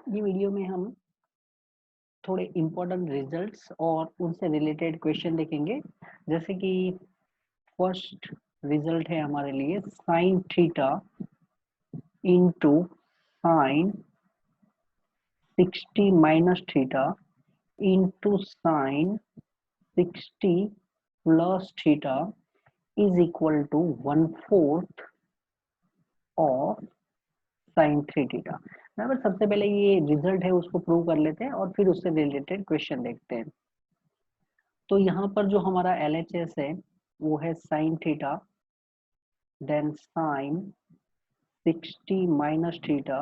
ये वीडियो में हम थोड़े इम्पोर्टेंट रिजल्ट्स और उनसे रिलेटेड क्वेश्चन देखेंगे। जैसे कि फर्स्ट रिजल्ट है हमारे लिए sine theta into sine 60 minus theta into sine 60 plus theta is equal to 1/4 of sine 3 theta. बराबर, सबसे पहले ये रिजल्ट है उसको प्रूव कर लेते हैं और फिर उससे रिलेटेड क्वेश्चन देखते हैं। तो यहाँ पर जो हमारा LHS है वो है sine theta, then sine 60 minus theta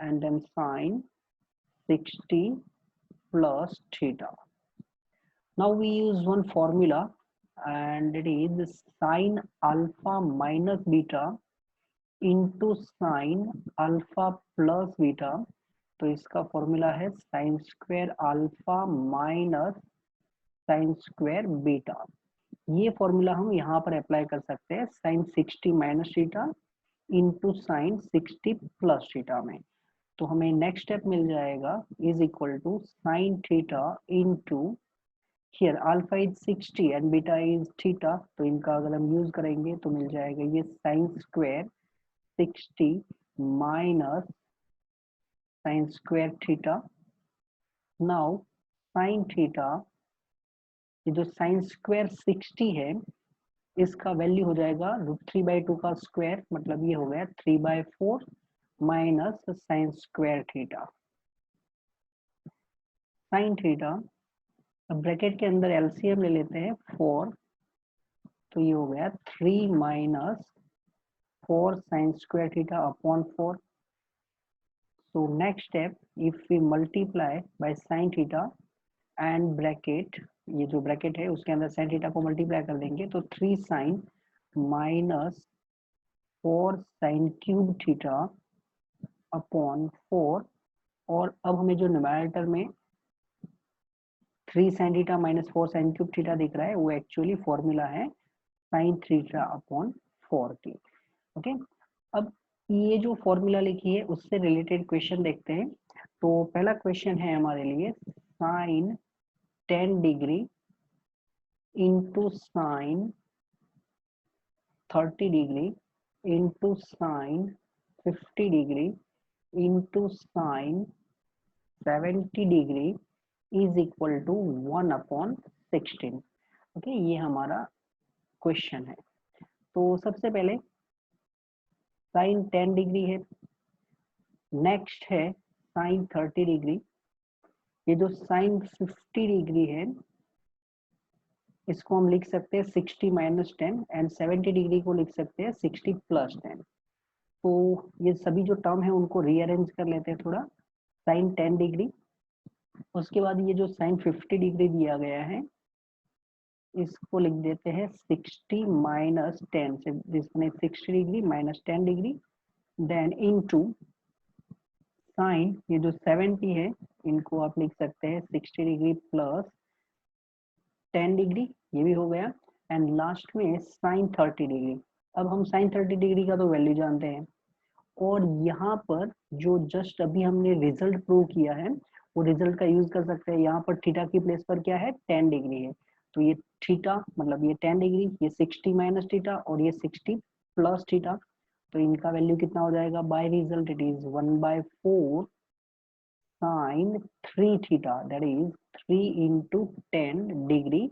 and then sine 60 plus theta. Now we use one formula and it is sine alpha minus beta into sine alpha plus beta. तो इसका फॉर्मूला है sine square alpha minus sine square beta. ये formula हम यहाँ पर apply कर सकते हैं sine 60 minus theta into sine 60 plus theta में। तो हमें नेक्स्ट स्टेप मिल जाएगा is equal to sine theta into here alpha is 60 and beta is theta, तो इनका अगर हम यूज करेंगे तो मिल जाएगा ये sine square 60 minus sine square theta. Now sine theta, ये जो साइन स्क्वायर 60 है इसका वैल्यू हो जाएगा √3/2 का स्क्वायर, मतलब ये हो गया 3/4 minus sine square theta sine theta. अब ब्रैकेट के अंदर एलसीएम ले लेते हैं 4, तो ये हो गया 3 minus 4 sign square theta upon 4। So next step, if we multiply by sin theta and bracket, ये जो ब्रैकेट है उसके अंदर sin थीटा को मल्टीप्लाई कर देंगे तो 3 sin minus 4 sin cube theta upon 4। और अब हमें जो न्यूमरेटर में 3 sin theta minus 4 sin cube theta दिख रहा है वो एक्चुअली फॉर्मूला है sin थीटा अपॉन 4 की। ओके, अब ये जो फॉर्मूला लिखी है उससे रिलेटेड क्वेश्चन देखते हैं। तो पहला क्वेश्चन है हमारे लिए sine 10 degree into sine 30 degree into sine 50 degree into sine 70 degree is equal to 1/16। Okay, ये हमारा क्वेश्चन है। तो सबसे पहले साइन 10 डिग्री है, नेक्स्ट है साइन 30 डिग्री। ये जो साइन 50 डिग्री है इसको हम लिख सकते हैं 60 माइनस 10 एंड 70 डिग्री को लिख सकते हैं 60 प्लस 10। तो ये सभी जो टर्म है उनको रीअरेंज कर लेते हैं थोड़ा। साइन 10 डिग्री, उसके बाद ये जो साइन 50 डिग्री दिया गया है इसको लिख देते हैं 60 माइनस 10 से, जिसमें 60 degree minus 10 degree, then into sine ये जो 70 है इनको आप लिख सकते हैं 60 डिग्री प्लस 10 डिग्री, ये भी हो गया, एंड लास्ट में साइन 30 डिग्री। अब हम साइन 30 डिग्री का तो वैल्यू जानते हैं और यहाँ पर जो जस्ट अभी हमने रिजल्ट प्रूव किया है वो रिजल्ट का यूज कर सकते हैं। यहाँ पर थीटा की प्लेस पर क्या है 10 डिग्री है, तो ये थीटा मतलब ये 10 डिग्री, ये 60 माइनस थीटा और ये 60 प्लस थीटा, तो इनका वैल्यू कितना हो जाएगा by result it is 1/4 sine 3 theta, that is 3 into 10 degree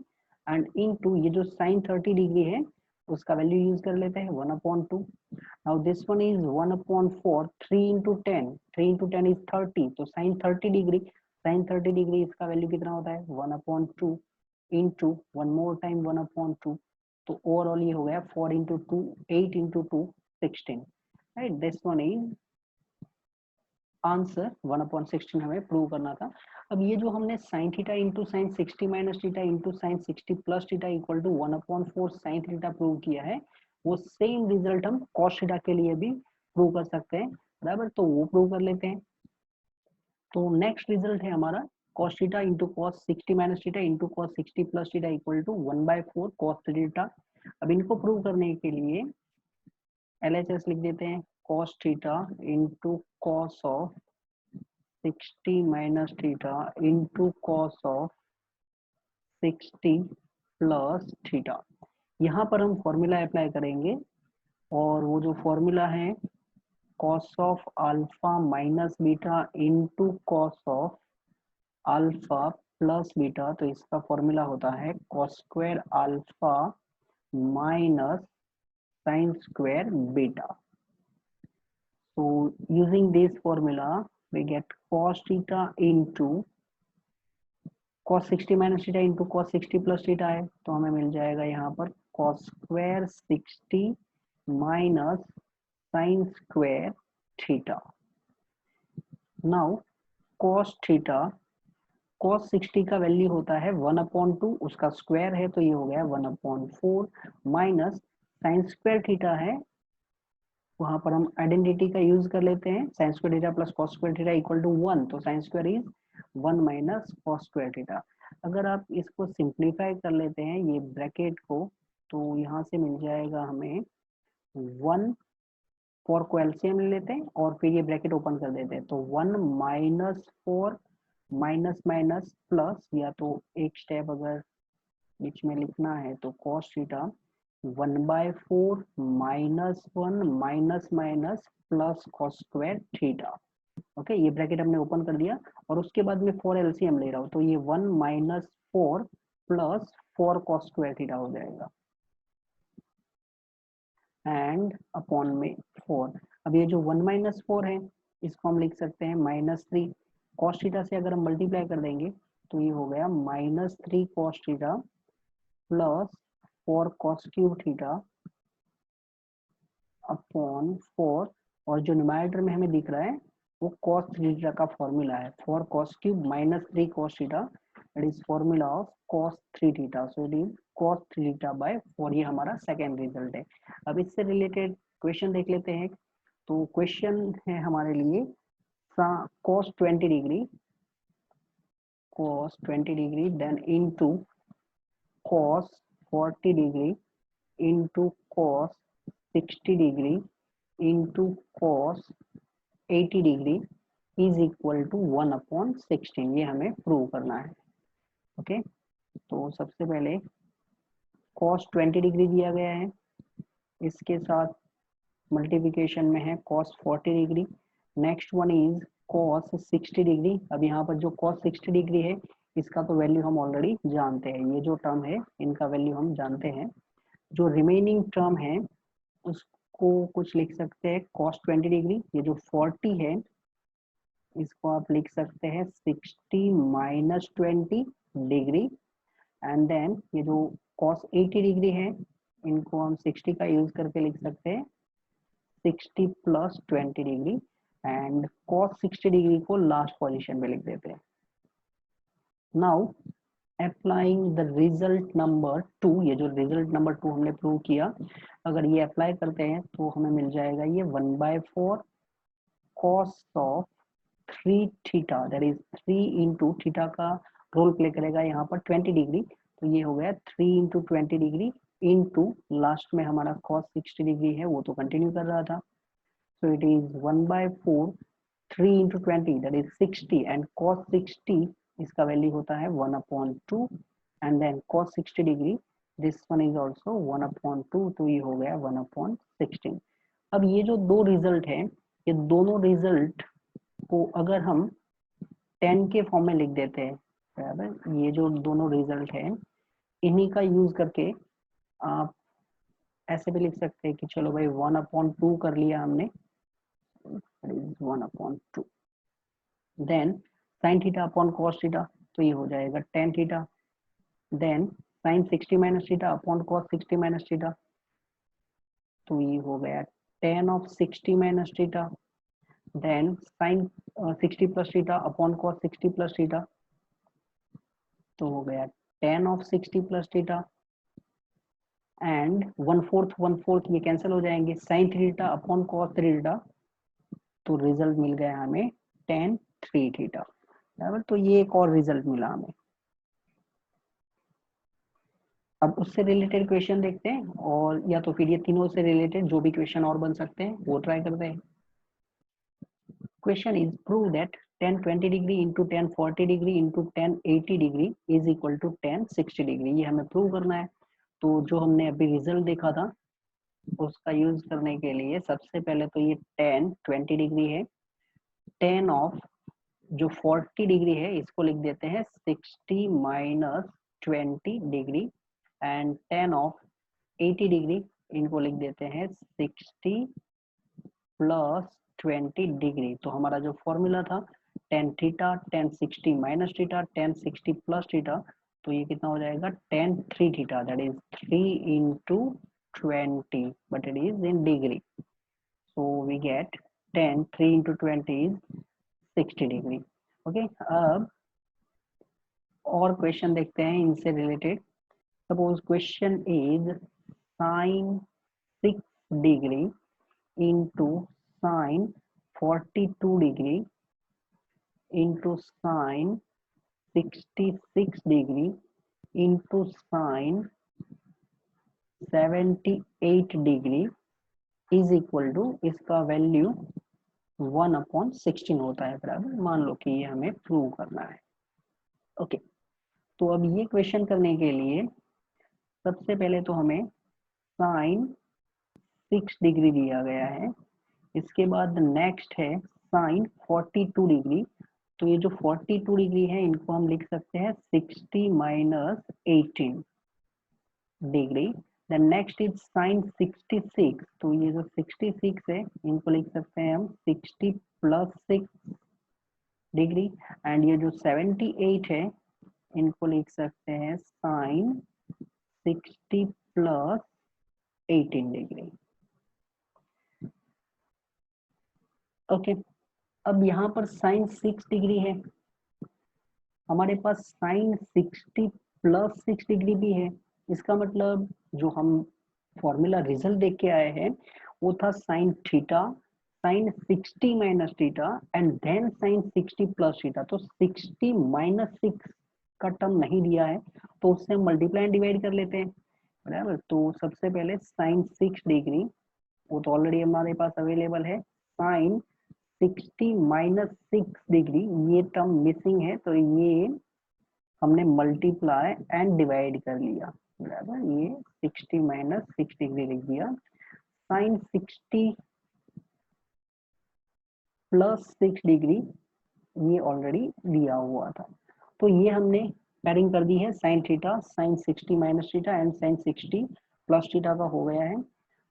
and into ये जो साइन 30 डिग्री है उसका वैल्यू यूज कर लेते हैं 1/2। Now this one is 1/4, 3 into 10, 3 into 10 is 30, तो साइन 30 डिग्री, साइन 30 डिग्री इसका वैल्यू कितना होता है 1/2 इंटू वन मोर टाइम 1/2, तो ओवरऑल ये हो गया 4 into 2 8 into 2 16, right. This one is answer 1/16 हमें प्रूव करना था। अब ये जो हमने sine theta into sine 60 minus theta into sine 60 plus theta equal to 1/4 sine theta prove किया है, वो सेम रिजल्ट हम कॉस थीटा के लिए भी प्रूव कर सकते हैं, बराबर। तो वो प्रूव कर लेते हैं। तो नेक्स्ट रिजल्ट है हमारा cos theta into cos 60 minus theta into cos 60 plus theta equal to 1/4 cos theta. अब इनको प्रूव करने के लिए LHS लिख देते हैं cos theta into cos of 60 minus theta into cos of 60 plus theta. यहाँ पर हम फॉर्मूला अप्लाई करेंगे और वो जो फॉर्मूला है cos of alpha minus beta into cos of alpha plus beta, तो इसका फॉर्मूला होता है cos square alpha minus sine square beta. So using this formula we get cos theta into cos 60 minus theta into cos 60 plus theta है, तो हमें मिल जाएगा यहाँ पर cos square 60 minus sin square theta. Now cos theta cos 60 का value होता है 1/2, उसका स्क्वायर है तो ये हो गया 1/4 माइनस साइन स्क्वायर थीटा है, वहां पर हम आइडेंटिटी का यूज कर लेते हैं, sine square theta plus cos square theta equal to 1, तो sine square is 1 minus cos square theta. अगर आप इसको सिंप्लीफाई कर लेते हैं ये ब्रैकेट को, तो यहाँ से मिल जाएगा हमें 1, 4 को एलसीएम ले लेते हैं और फिर ये ब्रैकेट ओपन कर देते हैं, तो 1 माइनस 4 माइनस माइनस प्लस, या तो एक स्टेप अगर बीच में लिखना है तो cos theta 1/4 minus 1 minus minus plus cos square theta. Okay, ये ब्रैकेट हमने ओपन कर दिया और उसके बाद में 4 एलसीएम ले रहा हूँ, तो ये 1 minus 4 plus 4 cos square theta हो जाएगा एंड अपॉन में 4। अब ये जो 1 माइनस 4 है इसको हम लिख सकते हैं -3, कॉस थीटा से अगर हम मल्टीप्लाई कर देंगे तो ये हो गया -3 cos theta plus 4 cos cube theta upon 4, और जो न्यूमरेटर में हमें दिख रहा है वो cos थीटा का फॉर्मूला है, 4 cos cube minus 3 cos theta, that is formula of cos 3 theta, so it is cos 3 theta by 4। ये हमारा सेकेंड रिजल्ट है। अब इससे रिलेटेड क्वेश्चन देख लेते हैं, तो क्वेश्चन है हमारे लिए cos 20 degree then into cos 40 degree into cos 60 degree into cos 80 degree is equal to 1/16। ये हमें प्रूव करना है। ओके, तो सबसे पहले cos 20 डिग्री दिया गया है, इसके साथ मल्टीप्लिकेशन में है cos 40 degree, next one is cos 60 degree. अब यहाँ पर जो cos 60 डिग्री है इसका तो वैल्यू हम ऑलरेडी जानते हैं, ये जो टर्म है इनका वैल्यू हम जानते हैं। जो रिमेनिंग टर्म है उसको कुछ लिख सकते हैं cos 20 डिग्री, ये जो 40 है इसको आप लिख सकते हैं 60 माइनस 20 डिग्री, एंड देन ये जो cos 80 डिग्री है इनको हम 60 का यूज करके लिख सकते हैं 60 plus 20 degree, and cos 60 degree को लास्ट पोजीशन में लिख देते हैं। Now applying the result number 2, ये जो रिजल्ट नंबर 2 हमने प्रूव किया, अगर ये अप्लाई करते हैं तो हमें मिल जाएगा ये 1/4 cos of 3 theta, that is 3 into theta का रोल प्ले करेगा यहाँ पर 20 डिग्री, तो ये हो गया 3 इंटू 20 डिग्री इंटू लास्ट में हमारा cos 60 डिग्री है वो तो कंटिन्यू कर रहा था, so it is 1/4 3 into 20 that is 60 and cos 60 इसका वैल्यू होता है 1/2 and then cos 60 degree this one is also 1/2, तो ये हो गया 1/16। अब ये जो दो रिजल्ट है ये दोनों रिजल्ट को अगर हम 10 के फॉर्म में लिख देते हैं, बराबर, ये जो दोनों रिजल्ट है इन्हीं का यूज करके आप ऐसे भी लिख सकते हैं कि चलो भाई 1/2 कर लिया हमने, is 1/2, then sin theta upon cos theta, तो ये हो जाएगा tan theta, then sin 60 minus theta upon cos 60 minus theta, तो ये हो गया tan of 60 minus theta, then sin 60 plus theta upon cos 60 plus theta, तो हो गया tan of 60 plus theta, and 1/4 ये कैंसिल हो जाएंगे, sin 3 theta upon cos 3 theta, तो रिजल्ट मिल गया हमें tan 3 थीटा, बराबर। तो ये एक और रिजल्ट मिला हमें। अब उससे रिलेटेड क्वेश्चन देखते हैं, और या तो फिर ये तीनों से रिलेटेड जो भी क्वेश्चन और बन सकते हैं वो ट्राई करते हैं। Question is prove that tan 20 degree into tan 40 degree into tan 80 degree is equal to tan 60 degree. ये हमें प्रूव करना है। तो जो हमने अभी रिजल्ट देखा था उसका यूज करने के लिए सबसे पहले तो ये tan 20 डिग्री है, tan ऑफ जो 40 डिग्री है इसको लिख देते हैं 60 minus 20 degree, and tan of 80 degree इनको लिख देते हैं 60 प्लस 20 डिग्री। तो हमारा जो फॉर्मूला था tan theta tan 60 minus theta tan 60 plus theta, तो ये कितना हो जाएगा tan 3 theta, that is 3 into 20, but it is in degree, so we get tan 3 into 20 is 60 degree. Okay, अब और क्वेश्चन देखते हैं इनसे related. Suppose question is sin 6 degree into sin 42 degree into sin 66 degree into sin 78 degree is equal to, इसका value 1/16 होता है बराबर। मान लो कि ये हमें प्रूव करना है। ओके, तो अब ये क्वेश्चन करने के लिए सबसे पहले तो हमें sin 6 डिग्री दिया गया है, इसके बाद नेक्स्ट है sin 42 डिग्री। तो ये जो 42 डिग्री है इनको हम लिख सकते हैं 60 minus 18 degree. Then next is sin 66, तो ये जो 66 है इनको लिख सकते हैं हम 60 प्लस 6 डिग्री, एंड ये जो 78 है इनको लिख सकते हैं sin 60 प्लस 18 डिग्री। ओके, अब यहाँ पर sin 6 डिग्री है, हमारे पास sin 60 प्लस 6 डिग्री भी है। इसका मतलब जो हम फॉर्मूला रिजल्ट देख के आए हैं वो था sin theta sin 60 minus theta and then sin 60 plus theta. तो 60 माइनस 6 का टर्म नहीं दिया है तो उससे हम मल्टीप्लाई एंड डिवाइड कर लेते हैं बराबर। तो सबसे पहले sin 6 डिग्री, वो तो ऑलरेडी हमारे पास अवेलेबल है, sin 60 माइनस 6 डिग्री ये टर्म मिसिंग है तो ये हमने मल्टीप्लाई एंड डिवाइड कर लिया बराबर। ये 60 माइनस 6 डिग्री लिख दिया। sin 60 प्लस 6 डिग्री ये ऑलरेडी दिया हुआ था, तो ये हमने पैरिंग कर दी है sin theta sin 60 minus theta and sin 60 plus theta का हो गया है।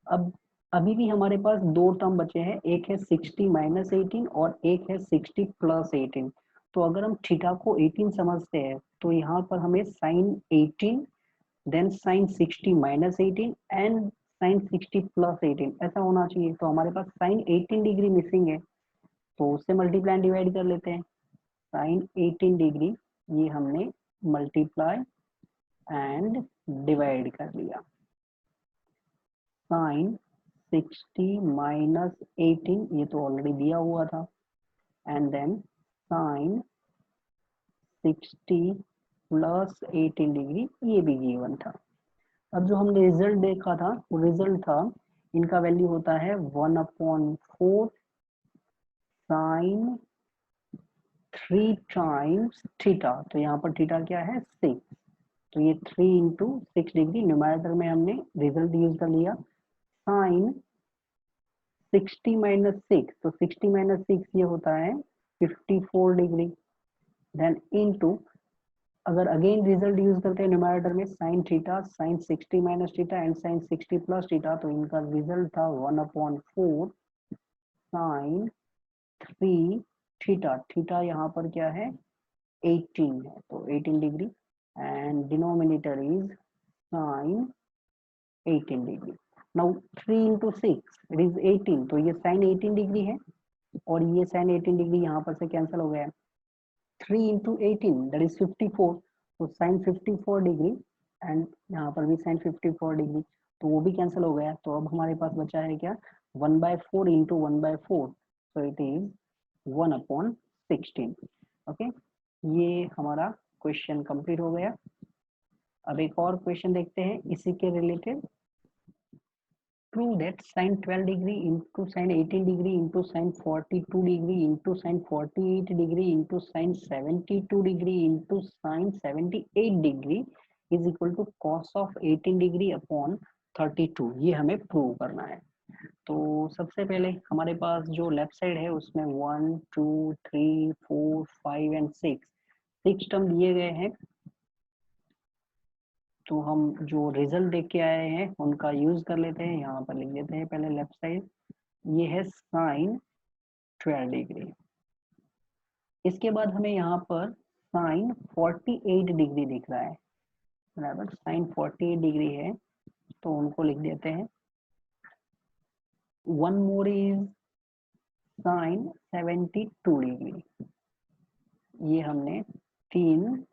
अब अभी भी हमारे पास दो टर्म बचे हैं, एक है 60 माइनस 18 और एक है 60 प्लस 18। तो अगर हम थीटा को 18 समझते हैं तो यहाँ पर हमें sin 18 then sin 60 minus 18 and sin 60 plus 18 ऐसा होना चाहिए। तो हमारे पास sin 18 डिग्री मिसिंग है तो उससे मल्टीप्लाई डिवाइड कर लेते हैं। sin 18 डिग्री ये हमने मल्टीप्लाई एंड डिवाइड कर लिया। sin 60 माइनस 18 ये तो ऑलरेडी दिया हुआ था, and then sin 60 plus 18 degree ये भी गिवन था। अब जो हमने रिजल्ट देखा था वो रिजल्ट था इनका वैल्यू होता है 1/4 साइन 3 टाइम्स थीटा। तो यहाँ पर थीटा क्या है 6, तो ये 3 इंटू 6 डिग्री, न्यूमरेटर में हमने रिजल्ट यूज कर लिया साइन 60 माइनस 6, तो 60 माइनस 6 ये होता है 54 डिग्री। देन इनटू, अगर अगेन रिजल्ट यूज करते हैं न्यूमरेटर में sine theta sine 60 minus theta and sine 60 plus theta, तो इनका रिजल्ट था 1/4 साइन 3 थीटा। थीटा यहाँ पर क्या है 18 है, तो 18 degree, and denominator is sine 18 degree. Now 3 into 6 it is 18, तो ये साइन 18 डिग्री है और ये साइन 18 डिग्री यहाँ पर से कैंसिल हो गया। 3 into 18 दैट इज 54, तो साइन 54 डिग्री एंड यहाँ पर भी साइन 54 डिग्री, तो वो भी कैंसिल हो गया। तो अब हमारे पास बचा है क्या 1/4 into 1/4, so it is 1/16। Okay, ये हमारा क्वेश्चन कंप्लीट हो गया। अब एक और क्वेश्चन देखते हैं इसी के related. prove that sin 12 degree into sin 18 degree into sin 42 degree into sin 48 degree into sin 72 degree into sin 78 degree is equal to cos of 18 degree upon 32। ये हमें प्रूव करना है। तो सबसे पहले हमारे पास जो लेफ्ट साइड है उसमें 1 2 3 4 5 एंड 6 टर्म दिए गए हैं। तो हम जो रिजल्ट देख के आए हैं उनका यूज कर लेते हैं। यहाँ पर लिख देते हैं पहले लेफ्ट साइड, ये है साइन 12 डिग्री। इसके बाद हमें यहाँ पर साइन 48 डिग्री दिख रहा है, बराबर। साइन 48 डिग्री है तो उनको लिख देते हैं। One more is sine 72 degree. ये हमने 3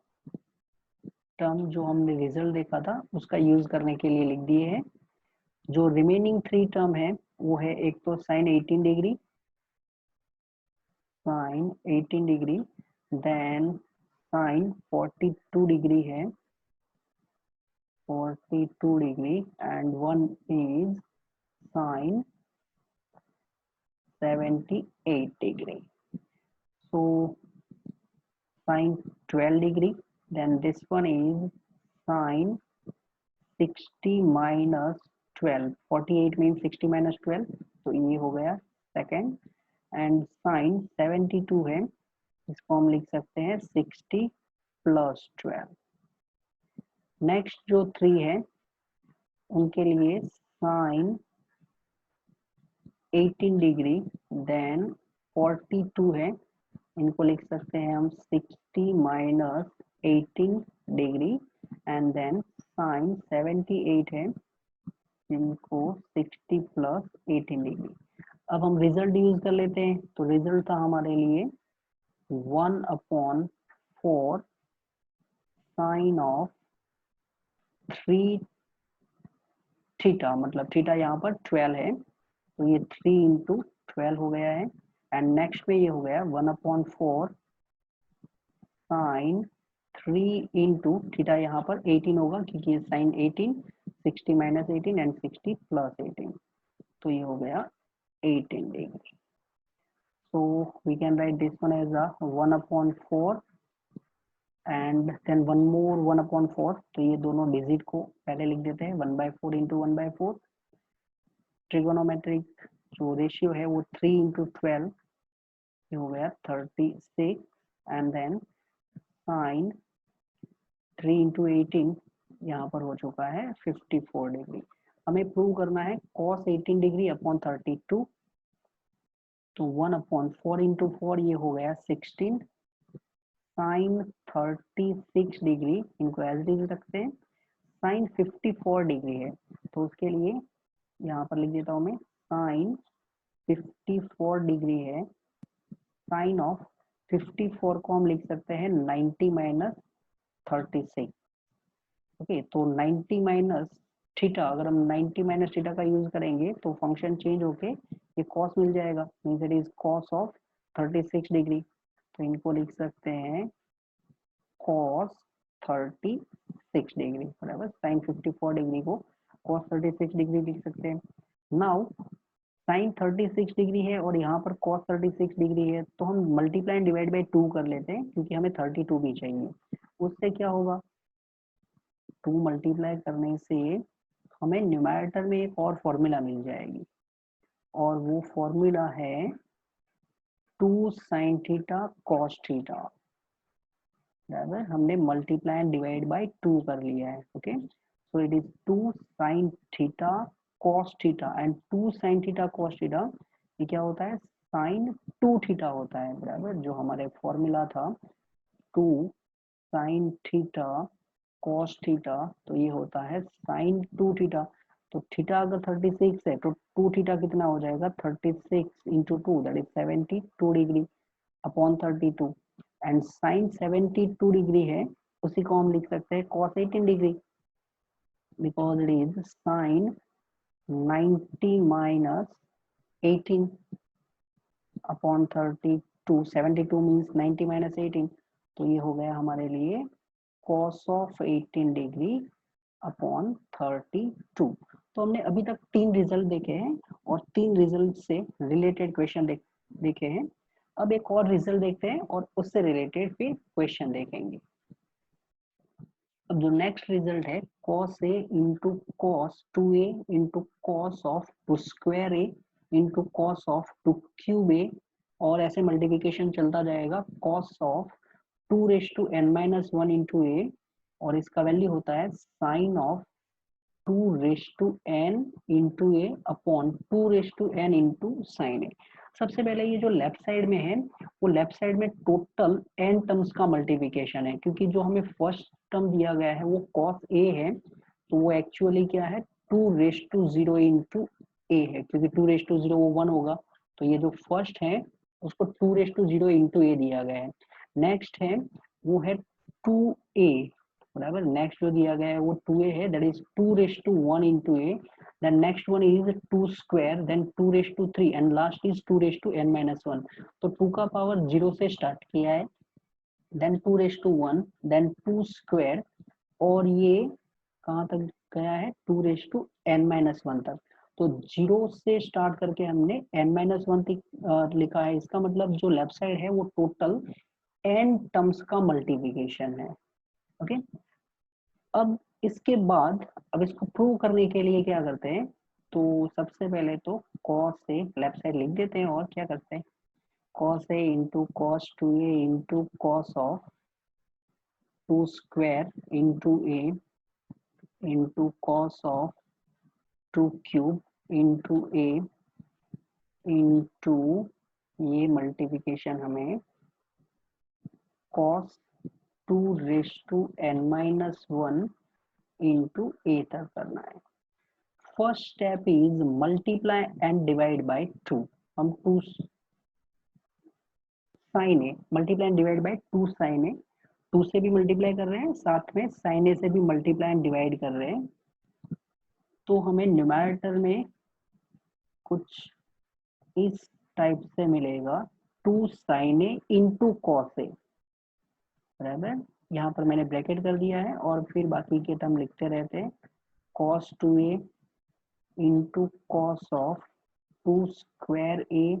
टर्म जो हमने रिजल्ट देखा था उसका यूज करने के लिए लिख दिए हैं। जो रिमेनिंग 3 टर्म है वो है, एक तो sine 18 degree, sine 18 degree, then sine 42 degree है, 42 degree, and one is sine 78 degree. So sine 12 degree, then this one is sine 60 minus 12, 48 means 60 minus 12, तो ये हो गया सेकेंड। एंड साइन 72 है, इसको हम लिख सकते हैं 60 प्लस 12। नेक्स्ट जो 3 है उनके लिए साइन 18 डिग्री, देन 42 है, इनको लिख सकते हैं हम 60 minus 18 degree, and then sine 78 है, इनको 60 प्लस 18 डिग्री। अब हम रिजल्ट यूज कर लेते हैं। तो रिजल्ट था हमारे लिए 1/4 साइन ऑफ 3 थीटा, मतलब थीटा यहाँ पर 12 है तो ये 3 इंटू 12 हो गया है। एंड नेक्स्ट में ये हो गया 1/4 साइन 3 इंटू थीटा, यहाँ पर 18 होगा क्योंकि ये साइन 18, 60 माइनस 18 एंड 60 प्लस 18, तो ये हो गया 18 degree. So we can write this one as a 1/4 and then one more 1/4। तो ये दोनों डिजिट को पहले लिख देते हैं 1/4 इंटू 1/4। ट्रिगोनोमेट्रिक जो रेशियो है वो 3 इंटू 12, ये हो गया 36, एंड देन साइन 3 इंटू 18 यहाँ पर हो चुका है 54 डिग्री। हमें प्रूव करना है cos 18 डिग्री अपॉन 32, तो 1/4 इंटू 4 ये हो गया 16, साइन 36 डिग्री, इनको एज इट इज रखते हैं। साइन 54 डिग्री है तो उसके लिए यहाँ पर लिख देता हूँ मैं, साइन 54 डिग्री है। साइन ऑफ 54 को हम लिख सकते हैं 90 माइनस 36। ओके, तो 90 माइनस थीटा, अगर हम 90 माइनस थीटा का यूज करेंगे तो फंक्शन चेंज होके ये कॉस मिल जाएगा, means it is cos of 36 degree. तो इनको लिख सकते हैं cos 36 डिग्री, बराबर। साइन 54 डिग्री को cos 36 डिग्री लिख सकते हैं। नाउ साइन 36 डिग्री है और यहाँ पर cos 36 डिग्री है, तो हम मल्टीप्लाई एंड डिवाइड बाई 2 कर लेते हैं क्योंकि हमें 32 भी चाहिए। उससे क्या होगा, 2 मल्टीप्लाई करने से हमें न्यूमरेटर में एक और फॉर्मूला मिल जाएगी, और वो फॉर्मूला है 2 साइन थीटा कॉस थीटा, बराबर। हमने मल्टीप्लाई एंड डिवाइड बाय 2 कर लिया है। Okay, so it is 2 sine theta cos theta, and 2 sine theta cos theta ये क्या होता है, साइन 2 थीटा होता है, बराबर। जो हमारे फॉर्मूला था 2 साइन थीटा कॉस थीटा, तो ये होता है साइन 2 थीटा। तो थीटा अगर 36 है तो 2 थीटा कितना हो जाएगा, 36 into 2, that is 72 degree upon 32। And sine 72 degree है, उसी को हम लिख सकते हैं cos 18 degree, because it is sine 90 minus 18 upon 32। 72 means 90 minus 18, तो ये हो गया हमारे लिए cos ऑफ 18 डिग्री अपॉन 32। तो हमने अभी तक 3 रिजल्ट देखे हैं और 3 रिजल्ट से रिलेटेड क्वेश्चन देखे हैं। अब एक और रिजल्ट देखते हैं और उससे रिलेटेड फिर क्वेश्चन देखेंगे। अब जो नेक्स्ट रिजल्ट है cos a into cos 2a into cos of 2 square a into cos of 2 cube a, और ऐसे मल्टीप्लिकेशन चलता जाएगा cos of 2 raise to n minus 1 into a, और इसका वैल्यू होता है sine of 2 raise to n into a upon 2 raise to n into sine a। सबसे पहले ये जो लेफ्ट साइड में है वो लेफ्ट साइड में टोटल n टर्म्स का मल्टीप्लिकेशन है, क्योंकि जो हमें फर्स्ट टर्म दिया गया है वो cos a है, तो वो एक्चुअली क्या है 2 रेज टू 0 इंटू a है, क्योंकि 2 रेज टू 0 वो 1 होगा, तो ये जो फर्स्ट है उसको 2 रेज टू 0 इंटू a दिया गया है। नेक्स्ट है वो है 2a, बराबर, नेक्स्ट जो दिया गया है वो 2a है, that is 2 raise to 1 into a, then next one is 2 square, then 2 raised to 3, and last is 2 raised to n minus 1। तो 2 का पावर 0 से स्टार्ट किया है, then 2 raised to 1, then 2 square, और ये कहाँ तक गया है 2 raised to n minus 1 तक। तो 0 से स्टार्ट करके हमने n minus 1 तक लिखा है, इसका मतलब जो लेफ्ट साइड है वो टोटल n टर्म्स का मल्टीप्लिकेशन है। ओके, अब इसके बाद अब इसको प्रूव करने के लिए क्या करते हैं, तो सबसे पहले तो cos से लेफ्ट साइड लिख देते हैं और क्या करते हैं cos a into cos 2a into cos of 2 square into a into cos of 2 cube into a into ये मल्टीप्लिकेशन हमें cos 2 raise to n minus 1 into a तक करना है। First step is multiply and divide by 2। हम 2 sine a multiply and divide by 2 sine a, 2 से भी multiply कर रहे हैं, साथ में साइन ए से भी मल्टीप्लाई एंड डिवाइड कर रहे हैं, तो हमें न्यूमरेटर में कुछ इस टाइप से मिलेगा 2 sine A into cos A, बराबर, यहाँ पर मैंने ब्रैकेट कर दिया है और फिर बाकी के टर्म लिखते रहते हैं cos 2a into cos of 2 square a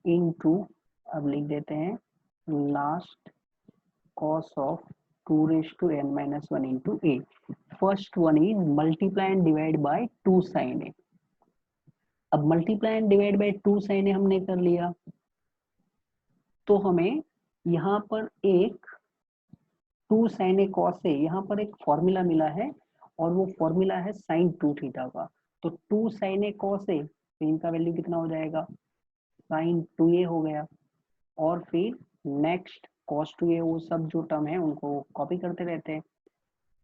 into, अब लिख देते हैं last cos of 2 raise to n minus 1 into a। First one is multiply and divide by 2 sine a. अब multiply and divide by 2 sine a हमने कर लिया, तो हमें यहाँ पर एक 2 साइन ए कॉस ए, यहाँ पर एक फॉर्मूला मिला है और वो फॉर्मूला है साइन 2 थीटा का। तो 2 साइन ए कॉस ए, तो इनका वैल्यू कितना हो जाएगा साइन 2a हो गया, और फिर नेक्स्ट cos 2a, वो सब जो टर्म है उनको कॉपी करते रहते हैं,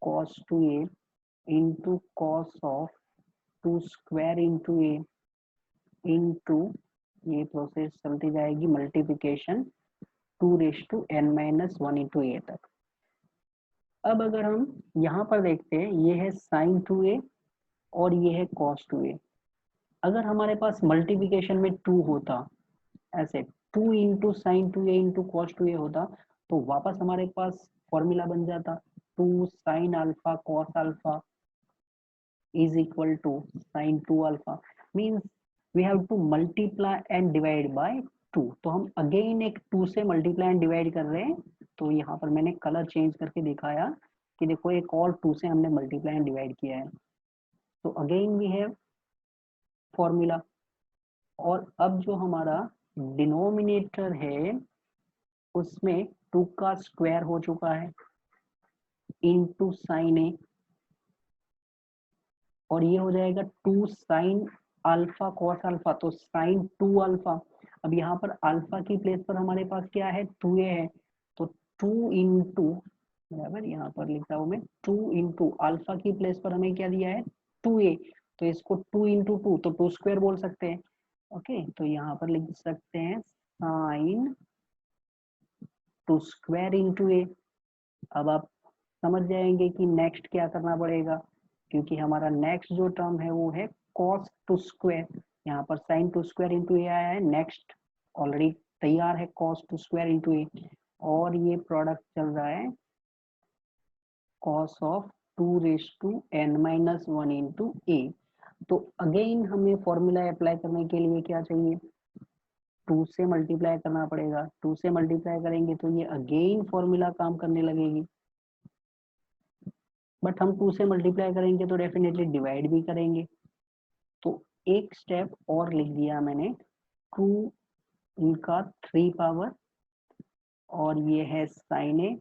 cos 2a into cos of 2 square into a into, ये प्रोसेस चलती जाएगी multiplication 2 raise to n minus 1 into a तक। अब अगर हम यहाँ पर देखते हैं, ये है साइन 2a और ये है cos 2a। अगर हमारे पास मल्टीप्लिकेशन में 2 होता, ऐसे 2 into sine 2a into cos 2a होता, तो वापस हमारे पास फॉर्मूला बन जाता 2 sine alpha cos alpha is equal to sine 2 alpha, means we have to multiply and divide by 2। तो हम अगेन एक 2 से मल्टीप्लाई एंड डिवाइड कर रहे हैं, तो यहाँ पर मैंने कलर चेंज करके दिखाया कि देखो एक और 2 से हमने मल्टीप्लाई एंड डिवाइड किया है, तो अगेन वी हैव फॉर्मूला। और अब जो हमारा डिनोमिनेटर है उसमें 2 का स्क्वायर हो चुका है इंटू साइन ए, और ये हो जाएगा 2 साइन अल्फा कॉस अल्फा, तो साइन 2 अल्फा। अब यहाँ पर अल्फा की प्लेस पर हमारे पास क्या है 2a है, तो 2 इंटू, बराबर, यहाँ पर लिखता हूँ मैं 2 इंटू अल्फा की प्लेस पर हमें क्या दिया है 2a, तो इसको 2 इंटू 2, तो 2 स्क्वायर बोल सकते हैं। ओके, तो यहाँ पर लिख सकते हैं साइन 2 स्क्वायर इंटू a। अब आप समझ जाएंगे कि नेक्स्ट क्या करना पड़ेगा, क्योंकि हमारा नेक्स्ट जो टर्म है वो है cos 2 स्क्वायर, यहाँ पर sin 2 स्क्वायर इंटू ए आया है, नेक्स्ट ऑलरेडी तैयार है cos 2 स्क्वायर इंटू ए, और ये प्रोडक्ट चल रहा है cos ऑफ 2n-1 इंटू ए। तो अगेन हमें फॉर्मूला अप्लाई करने के लिए क्या चाहिए, 2 से मल्टीप्लाई करना पड़ेगा। 2 से मल्टीप्लाई करेंगे तो ये अगेन फॉर्मूला काम करने लगेगी, बट हम 2 से मल्टीप्लाई करेंगे तो डेफिनेटली डिवाइड भी करेंगे। तो एक स्टेप और लिख दिया मैंने, 2 इनका 3 पावर और ये है साइन ए।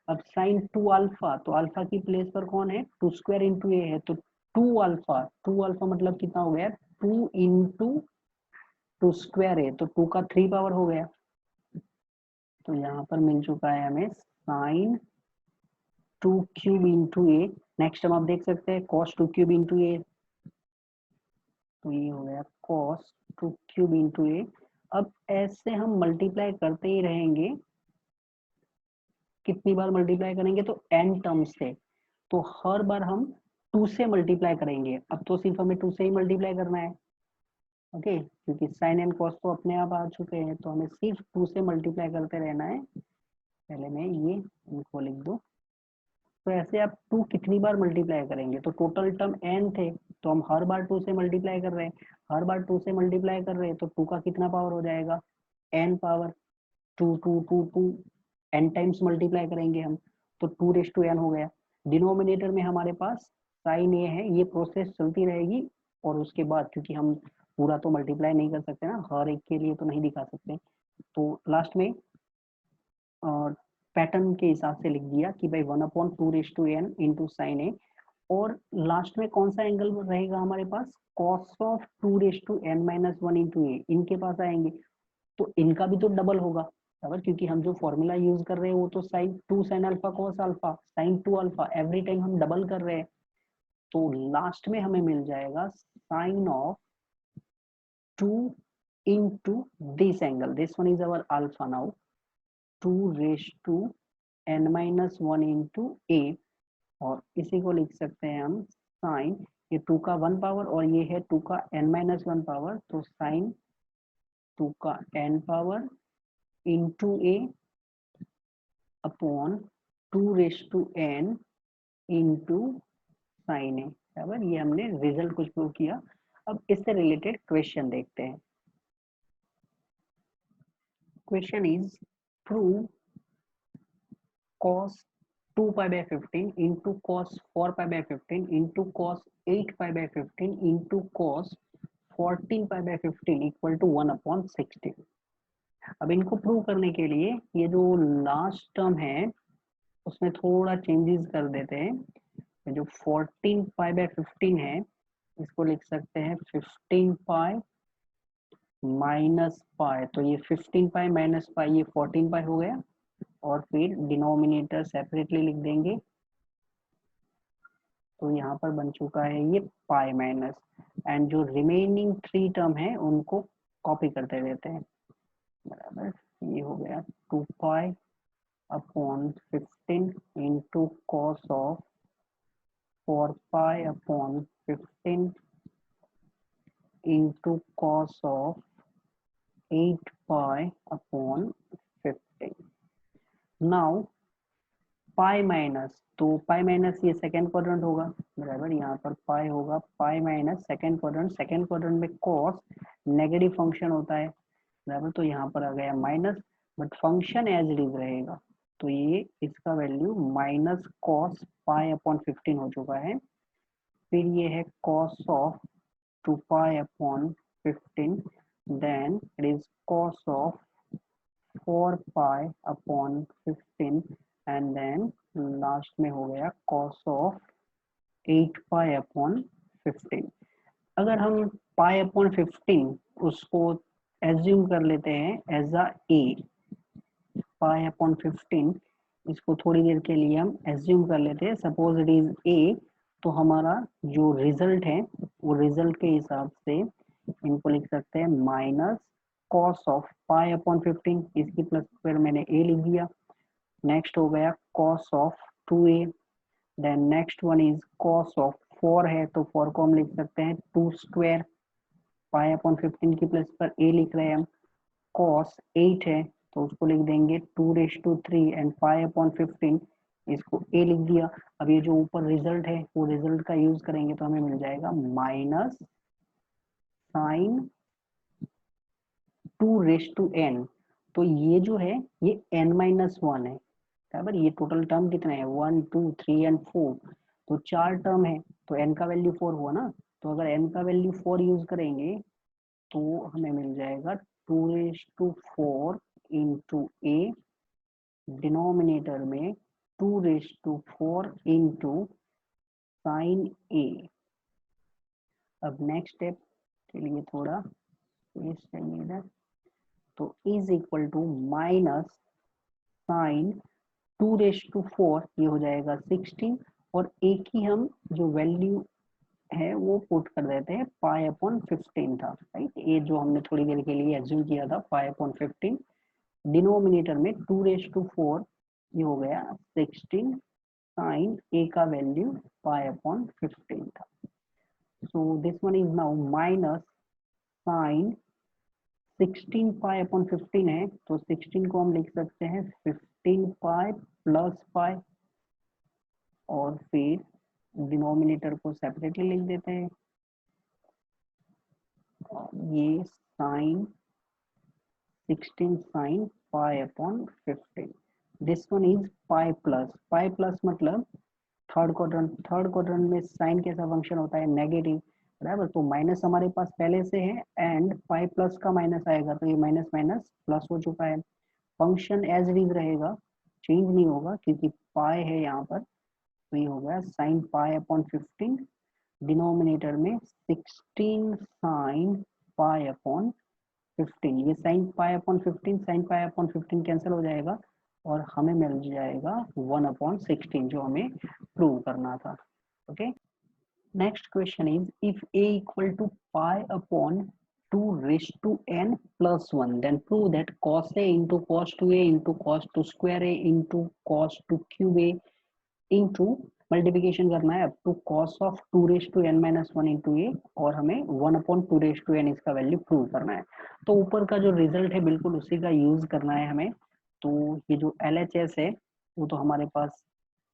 अब साइन 2 अल्फा, तो अल्फा की प्लेस पर कौन है, 2 स्क्वायर इंटू ए है, तो 2 अल्फा, 2 अल्फा मतलब कितना हो गया, 2 इंटू 2 स्क्वायर है, तो 2 का 3 पावर हो गया। तो यहाँ पर मिल चुका है हमें साइन 2 क्यूब इंटू ए। नेक्स्ट हम आप देख सकते हैं कॉस 2 क्यूब इंटू ए, तो ये हो गया कॉस 2 क्यूब इंटू ए। अब ऐसे हम मल्टीप्लाई करते ही रहेंगे, कितनी बार मल्टीप्लाई करेंगे, तो n टर्म्स से, तो हर बार हम 2 से मल्टीप्लाई करेंगे। अब तो सिर्फ हमें 2 से ही मल्टीप्लाई करना है, ओके, क्योंकि साइन एंड कॉस तो अपने आप आ चुके हैं, तो हमें सिर्फ 2 से मल्टीप्लाई करते रहना है। पहले मैं ये इनको लिख दूं, तो ऐसे आप 2 कितनी बार मल्टीप्लाई करेंगे, तो टोटल टर्म n थे, तो हम हर बार 2 से मल्टीप्लाई कर रहे हैं, हर बार 2 से मल्टीप्लाई कर रहे हैं, तो 2 का कितना पावर हो जाएगा, n power, 2 2 2 2 n times multiply करेंगे हम, तो 2n हो गया। डिनोमिनेटर में हमारे पास साइन ए है, ये प्रोसेस चलती रहेगी, और उसके बाद क्योंकि हम पूरा तो मल्टीप्लाई नहीं कर सकते ना, हर एक के लिए तो नहीं दिखा सकते, तो लास्ट में पैटर्न के हिसाब से लिख दिया कि भाई 1/2n इंटू साइन ए, और लास्ट में कौन सा एंगल रहेगा हमारे पास, cos ऑफ 2n-1 इंटू ए, इनके पास आएंगे, तो इनका भी तो डबल होगा, बराबर, क्योंकि हम जो फॉर्मूला यूज कर रहे हैं वो तो sine 2 sine alpha cos alpha, sine 2 alpha, every time हम डबल कर रहे हैं, तो लास्ट में हमें मिल जाएगा sine of 2 into this angle, this one is our alpha now, 2n-1 into a, और इसी को लिख सकते हैं हम साइन, ये 2 का 1 पावर और ये है 2 का n-1 पावर, तो साइन 2 का n पावर इंटू ए अपॉन 2n इंटू साइन ए, बराबर। ये हमने रिजल्ट कुछ प्रूव किया। अब इससे रिलेटेड क्वेश्चन देखते हैं। Question is prove cos 2 pi by 15 into cos 4 pi by 15 into cos 8 pi by 15 into cos 14 pi by 15 equal to 1/16। अब इनको प्रूव करने के लिए ये जो लास्ट टर्म है उसमें थोड़ा चेंजेस कर देते हैं। जो 14 पाई बाय 15 है इसको लिख सकते हैं 15 पाई माइनस पाई, तो ये 15 पाई माइनस पाई, ये 14 पाई हो गया, और फिर डिनोमिनेटर सेपरेटली लिख देंगे, तो यहाँ पर बन चुका है ये पाई माइनस, एंड जो रिमेनिंग 3 टर्म है उनको कॉपी करते रहते हैं, बराबर। ये हो गया 2 pi upon 15 into cos of 4 pi upon 15 into cos of 8 pi upon 15। Now pi minus, तो पाई माइनस ये सेकेंड क्वाड्रेंट होगा, बराबर, यहाँ पर पाई होगा pi minus second quadrant, second quadrant में कॉस नेगेटिव फंक्शन होता है, बराबर, तो यहाँ पर आ गया माइनस, but function as it is रहेगा, तो ये इसका value minus cos pi upon 15 हो चुका है। फिर ये है cos of 2 pi upon 15, then it is cos of 4 pi upon 15, and then last में हो गया कॉस ऑफ 8 पाई अपॉन 15। अगर हम पाई अपॉन 15 उसको एज्यूम कर लेते हैं as a A, pi upon 15 इसको थोड़ी देर के लिए हम एज्यूम कर लेते हैं, सपोज इट इज ए, तो हमारा जो रिजल्ट है वो रिजल्ट के हिसाब से इनको लिख सकते हैं minus cos of pi upon 15, इसकी प्लस फिर मैंने ए लिख दिया, नेक्स्ट हो गया cos of 2a, then next one is cos of 4 है, तो 4 को हम लिख सकते हैं 2 स्क्वायर, पाई अपॉन 15 की प्लस पर a लिख रहे हैं हम, कॉस 8 है तो उसको लिख देंगे 2 raise to 3 and pi upon 15, इसको a लिख दिया। अब ये जो ऊपर रिजल्ट है वो रिजल्ट का यूज करेंगे तो हमें मिल जाएगा माइनस साइन 2 n। तो ये जो है ये n-1 है बराबर। ये टोटल टर्म कितने हैं 1 2 3 एंड 4, तो 4 टर्म है तो n का वैल्यू 4 हुआ ना। तो अगर n का वैल्यू 4 यूज करेंगे तो हमें मिल जाएगा 2⁴ इंटू a, डिनोमिनेटर में 2⁴ इंटू साइन a। अब नेक्स्ट स्टेप के लिए थोड़ा स्पेस चाहिए इधर, तो is equal to minus sine 2⁴ ये हो जाएगा 16, और एक ही हम जो वैल्यू है वो पुट कर देते हैं π/15 था, राइट। ये जो हमने थोड़ी देर के लिए एज्यूम किया था π/15, डिनोमिनेटर में 2⁴ ये हो गया 16, साइन a का वैल्यू π/15 था। So this one is now minus sine 16 π/15 है, तो 16 को हम लिख सकते हैं 15 पाई प्लस पाई, और फिर डिनोमिनेटर को सेपरेटली लिख देते हैं। ये sine 16 sine π/15, this one is pi plus मतलब थर्ड क्वाड्रेंट में साइन कैसा फंक्शन होता है नेगेटिव, बराबर। तो माइनस हमारे पास पहले से है एंड पाई प्लस का माइनस आएगा तो ये माइनस माइनस प्लस हो चुका है। फंक्शन एज इट इज रहेगा, चेंज नहीं होगा क्योंकि पाई है यहाँ पर। तो ये हो गया साइन π/15, डिनोमिनेटर में 16 साइन π/15। ये साइन π/15 साइन π/15 कैंसिल हो जाएगा और हमें मिल जाएगा 1/16 जो हमें प्रूव करना था। Okay, next question is if a equal to π/2n plus 1 then prove that cos a into cos 2a into cos 2 square a into cos 2 cube a into multiplication करना है up to cos of 2n-1 into a, और हमें 1/2n इसका value prove करना है। तो ऊपर का जो रिजल्ट है बिल्कुल उसी का यूज करना है हमें। तो ये जो LHS है वो तो हमारे पास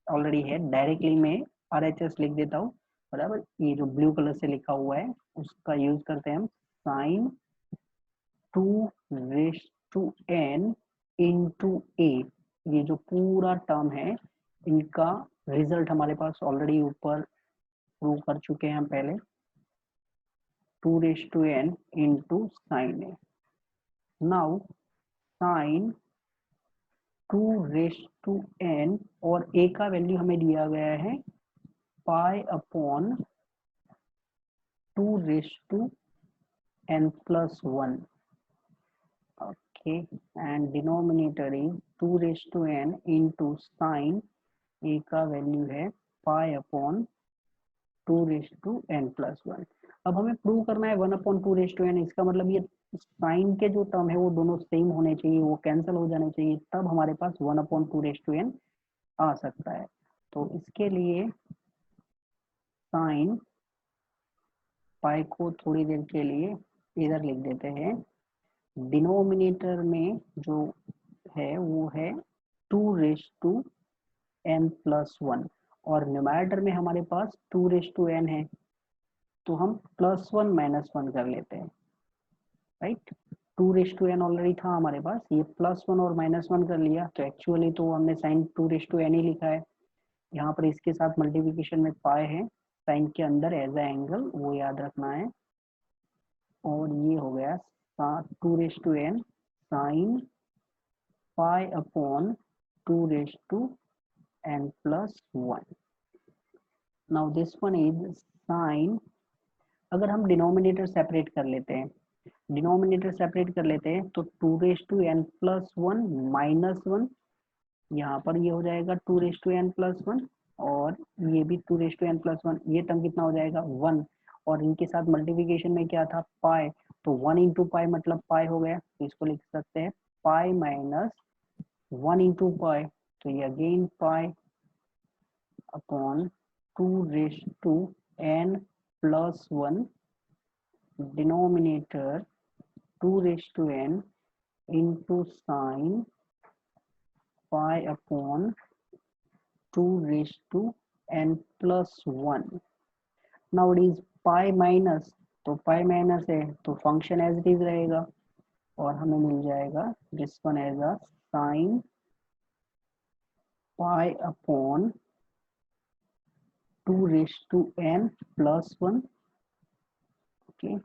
ऑलरेडी है, डायरेक्टली मैं RHS लिख देता हूँ, बराबर। ये जो ब्लू कलर से लिखा हुआ है उसका यूज करते हैं हम, साइन 2n इंटू ए। ये जो पूरा टर्म है इनका रिजल्ट हमारे पास ऑलरेडी ऊपर प्रूव कर चुके हैं हम पहले, 2n इंटू साइन ए। नाउ साइन 2n और a का वैल्यू हमें दिया गया है π/2n+1, okay, and denominator is 2n into sin a का वैल्यू है π/2n+1। अब हमें प्रूव करना है 1/2n, इसका मतलब ये साइन के जो टर्म है वो दोनों सेम होने चाहिए, वो कैंसिल हो जाने चाहिए, तब हमारे पास 1/2n आ सकता है। तो इसके लिए साइन पाई को थोड़ी देर के लिए इधर लिख देते हैं, डिनोमिनेटर में जो है वो है 2n+1 और न्यूमरेटर में हमारे पास 2n है, तो हम +1 -1 कर लेते हैं, राइट। 2n ऑलरेडी था हमारे पास, ये +1 और -1 कर लिया, तो एक्चुअली तो हमने साइन 2n ही लिखा है। यहाँ पर इसके साथ मल्टीप्लिकेशन में पाई है, साइन के अंदर एज ए एंगल, वो याद रखना है। और ये हो गया 2n sine π/2n+1। Now this one is sine, अगर हम डिनोमिनेटर सेपरेट कर लेते हैं, तो 2n+1 -1, यहाँ पर ये हो जाएगा 2n+1, और ये भी 2n+1, ये टर्म कितना हो जाएगा 1, और इनके साथ मल्टीप्लिकेशन में क्या था पाई, तो 1 इंटू पाई मतलब पाई हो गया, तो इसको लिख सकते हैं पाई माइनस 1 इंटू पाई, तो ये again pi upon 2n+1, denominator 2n into sine pi upon 2 raised to n plus 1. Now it is pi minus, तो पाई माइनस है तो फंक्शन एज इट इज रहेगा और हमें मिल जाएगा this one as a sine pi upon 2 raised to n plus 1. Okay,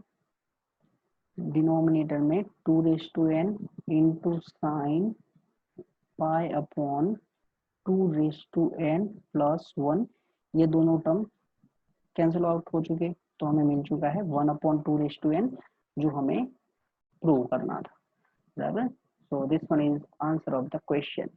denominator में 2 raised to n into sine pi upon 2 raised to n plus 1. ये दोनों टर्म कैंसिल आउट हो चुके, तो हमें मिल चुका है 1 अपॉन 2 raised to n, जो हमें प्रूव करना था, बराबर. सो this one is answer of the question.